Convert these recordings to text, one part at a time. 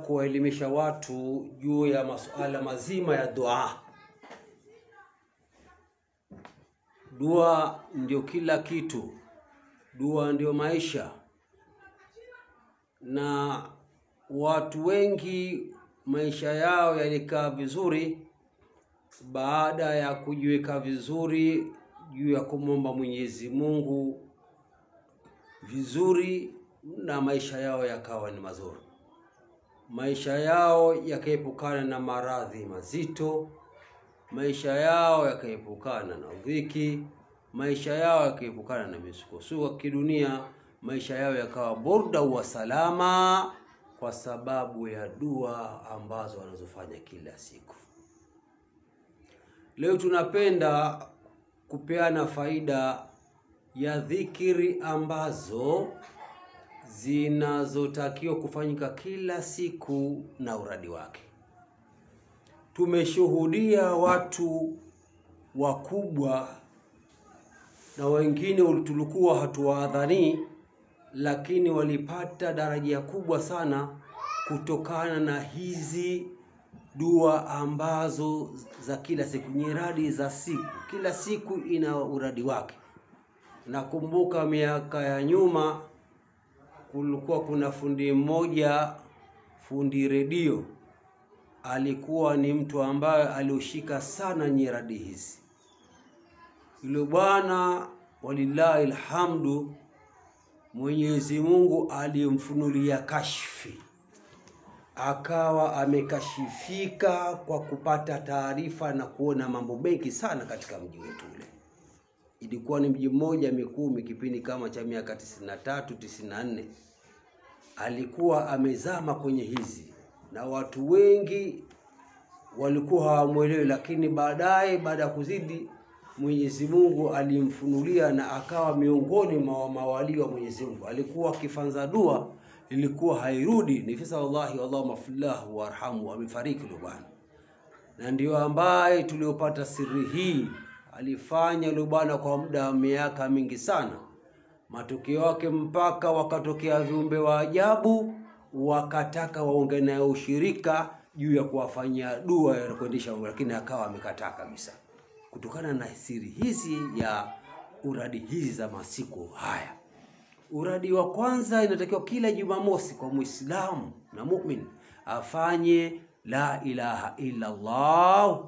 Kuwaelimisha watu juu ya masuala mazima ya dua. Dua ndio kila kitu. Dua ndio maisha. Na watu wengi maisha yao yalikaa vizuri baada ya kujiweka vizuri juu ya kumwomba Mwenyezi Mungu vizuri, na maisha yao yakawa ni mazuri. Maisha yao yakaepukana na maradhi mazito, maisha yao yakaepukana na dhiki, maisha yao yakaepukana na misukosuko kidunia, maisha yao yakawa burda wa salama kwa sababu ya dua ambazo wanazofanya kila siku. Leo tunapenda kupeana faida ya dhikiri ambazo zinazotakiwa kufanyika kila siku na uradi wake. Tumeshuhudia watu wakubwa na wengine tulikuwa hatuwadhani, lakini walipata daraja kubwa sana kutokana na hizi dua ambazo za kila siku, nyiradi za siku. Kila siku ina uradi wake. Nakumbuka miaka ya nyuma kulikuwa kuna fundi mmoja, fundi redio. Alikuwa ni mtu ambaye alioshika sana nyiradi hizi. Yule bwana walillahi alhamdu, Mwenyezi Mungu alimfunulia kashfi. Akawa amekashifika kwa kupata taarifa na kuona mambo mengi sana katika mji wetu ule. Ilikuwa ni mji mmoja Mikumi kipindi kama cha miaka 93 94. Alikuwa amezama kwenye hizi na watu wengi walikuwa hawamuelewi, lakini baadaye baada ya kuzidi Mwenyezi Mungu alimfunulia na akawa miongoni mwa mawali wa Mwenyezi Mungu. Alikuwa akifanza dua ilikuwa hairudi, nifisa wallahi Allahumma fillahu warhamu, amefariki bwana. Na ndio ambaye tuliopata siri hii. Alifanya yule bwana kwa muda wa miaka mingi sana. Matokeo yake mpaka wakatokea viumbe wa ajabu wakataka waongee naye ushirika juu ya kuwafanyia dua ya kuendesha, lakini akawa amekataa kabisa. Kutokana na siri hizi ya uradi hizi za masiku haya. Uradi wa kwanza inatakiwa kila Jumamosi kwa Muislamu na mu'min afanye la ilaha illa Allah,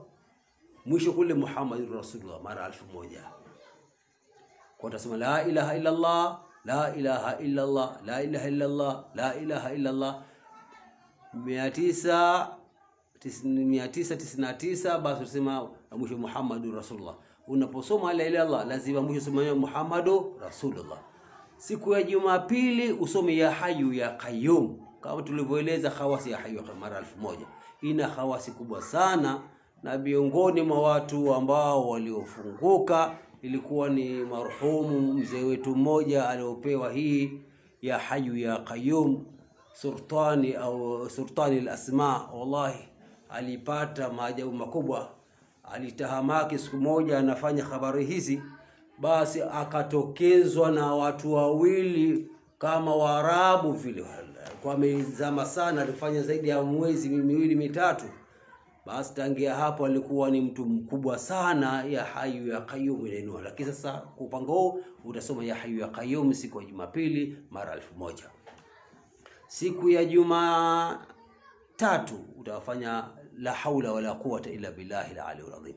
mwisho kule Muhammadur Rasulullah mara 1000. Kwa utasema la ilaha illa Allah, la ilaha illa Allah, la ilaha illa Allah, la ilaha illa Allah 999, basi usema mwisho Muhammadur Rasulullah. Unaposoma la ilaha illa Allah lazima mwisho useme Muhammadur Rasulullah. Siku ya Jumapili usome ya Hayyu ya Qayyum, kama tulivyoeleza khawasi ya Hayyu mara 1000. Ina khawasi kubwa sana, na miongoni mwa watu ambao waliofunguka ilikuwa ni marhumu mzee wetu mmoja aliopewa hii ya Hayyu ya Qayyum, sultani au sultani al-asma. Wallahi alipata maajabu makubwa. Alitahamaki siku moja anafanya habari hizi, basi akatokezwa na watu wawili kama Waarabu vile. Kwa mezama sana, alifanya zaidi ya mwezi miwili mitatu. Basi tangia hapo alikuwa ni mtu mkubwa sana ya Hayyu ya Qayyum ile. Lakini sasa kupango utasoma ya Hayyu ya Qayyum siku ya Jumapili mara 1000. Siku ya Jumatatu utafanya la haula wala quwwata illa billahi al-aliyyil azim.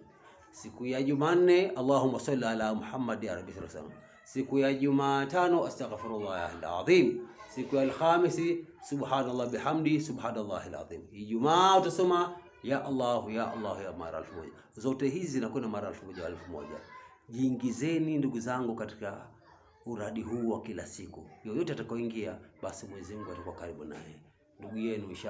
Siku ya Jumanne Allahumma salli ala Muhammad ya rabbi sallallahu. Siku ya Jumatano astaghfirullah al-azim. Siku ya Alhamisi subhanallah bihamdi subhanallahil azim. Ijumaa utasoma ya Allah ya Allah ya mara 1000. Zote hizi zinakwenda mara 1000. Jiingizeni ndugu zangu katika uradi huu wa kila siku. Yoyote atakayoingia basi Mwenyezi Mungu atakuwa karibu naye. Ndugu yenu inshallah.